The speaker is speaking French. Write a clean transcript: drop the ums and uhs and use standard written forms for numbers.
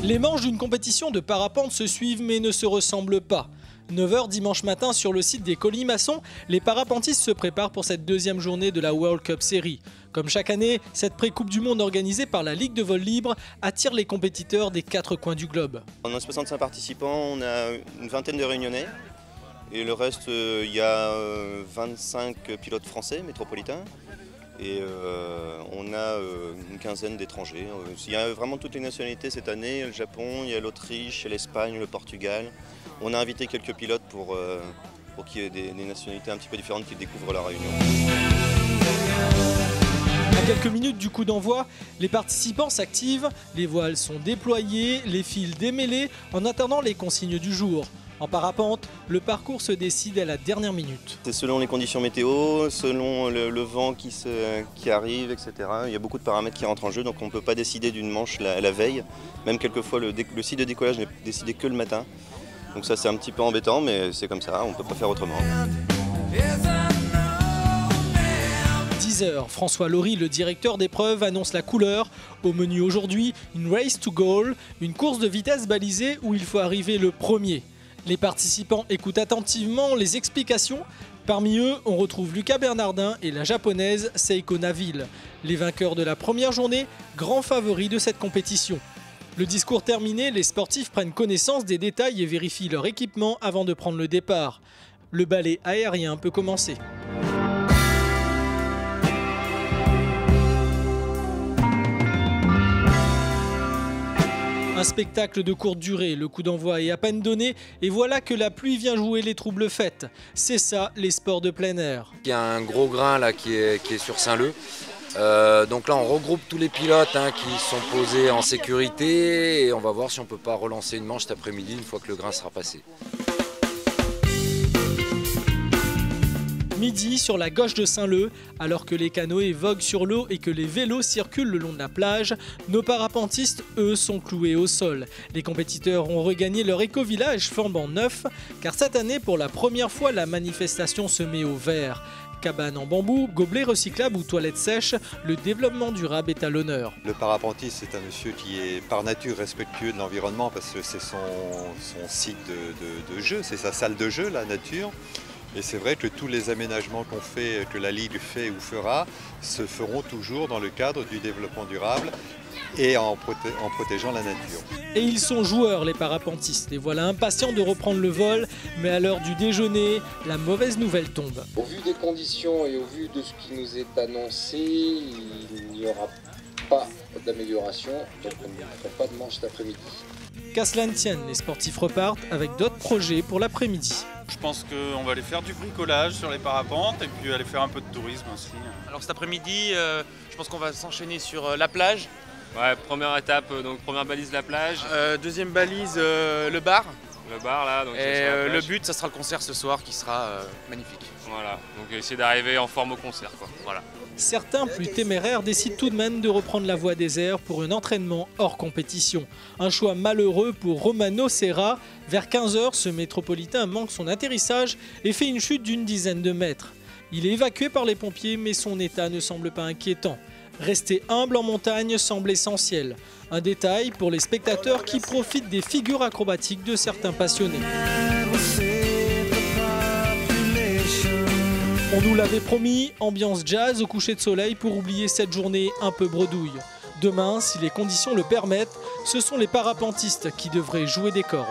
Les manches d'une compétition de parapente se suivent mais ne se ressemblent pas. 9 h dimanche matin sur le site des Colimaçons, les parapentistes se préparent pour cette deuxième journée de la World Cup Series. Comme chaque année, cette pré-coupe du monde organisée par la Ligue de vol libre attire les compétiteurs des 4 coins du globe. On a 65 participants, on a une vingtaine de réunionnais et le reste, il y a 25 pilotes français métropolitains. Et on a une quinzaine d'étrangers. Il y a vraiment toutes les nationalités cette année. Il y a le Japon, il y a l'Autriche, l'Espagne, le Portugal. On a invité quelques pilotes pour qu'il y ait des nationalités un petit peu différentes qui découvrent la Réunion. À quelques minutes du coup d'envoi, les participants s'activent, les voiles sont déployées, les fils démêlés en attendant les consignes du jour. En parapente, le parcours se décide à la dernière minute. C'est selon les conditions météo, selon le vent qui arrive, etc. Il y a beaucoup de paramètres qui rentrent en jeu, donc on ne peut pas décider d'une manche la veille. Même quelquefois, le site de décollage n'est décidé que le matin. Donc ça, c'est un petit peu embêtant, mais c'est comme ça, on ne peut pas faire autrement. 10 h, François Laurie, le directeur d'épreuve, annonce la couleur. Au menu aujourd'hui, une race to goal, une course de vitesse balisée où il faut arriver le premier. Les participants écoutent attentivement les explications. Parmi eux, on retrouve Lucas Bernardin et la japonaise Seiko Naville. Les vainqueurs de la première journée, grands favoris de cette compétition. Le discours terminé, les sportifs prennent connaissance des détails et vérifient leur équipement avant de prendre le départ. Le ballet aérien peut commencer. Un spectacle de courte durée, le coup d'envoi est à peine donné et voilà que la pluie vient jouer les troubles faits. C'est ça, les sports de plein air. Il y a un gros grain là qui est sur Saint-Leu. Donc là on regroupe tous les pilotes qui sont posés en sécurité et on va voir si on ne peut pas relancer une manche cet après-midi une fois que le grain sera passé. Midi sur la gauche de Saint-Leu, alors que les canoës voguent sur l'eau et que les vélos circulent le long de la plage, nos parapentistes, eux, sont cloués au sol. Les compétiteurs ont regagné leur éco-village flambant neuf, car cette année, pour la première fois, la manifestation se met au vert. Cabane en bambou, gobelets recyclables ou toilettes sèches, le développement durable est à l'honneur. Le parapentiste, c'est un monsieur qui est par nature respectueux de l'environnement parce que c'est son site de jeu, c'est sa salle de jeu, la nature. Et c'est vrai que tous les aménagements qu'on fait, que la Ligue fait ou fera, se feront toujours dans le cadre du développement durable et en protégeant la nature. Et ils sont joueurs, les parapentistes. Les voilà impatients de reprendre le vol, mais à l'heure du déjeuner, la mauvaise nouvelle tombe. Au vu des conditions et au vu de ce qui nous est annoncé, il n'y aura pas d'amélioration, donc on ne fera pas de manche cet après-midi. Qu'à cela ne tienne, les sportifs repartent avec d'autres projets pour l'après-midi. Je pense qu'on va aller faire du bricolage sur les parapentes et puis aller faire un peu de tourisme aussi. Alors cet après-midi, je pense qu'on va s'enchaîner sur la plage. Ouais, première étape, donc première balise la plage. Deuxième balise, le bar. Le bar là. Donc et le but, ça sera le concert ce soir qui sera magnifique. Voilà, donc essayer d'arriver en forme au concert, quoi. Voilà. Certains, plus téméraires, décident tout de même de reprendre la voie des airs pour un entraînement hors compétition. Un choix malheureux pour Romano Serra. Vers 15 h, ce métropolitain manque son atterrissage et fait une chute d'une dizaine de mètres. Il est évacué par les pompiers, mais son état ne semble pas inquiétant. Rester humble en montagne semble essentiel. Un détail pour les spectateurs qui profitent des figures acrobatiques de certains passionnés. On nous l'avait promis, ambiance jazz au coucher de soleil pour oublier cette journée un peu bredouille. Demain, si les conditions le permettent, ce sont les parapentistes qui devraient jouer des cordes.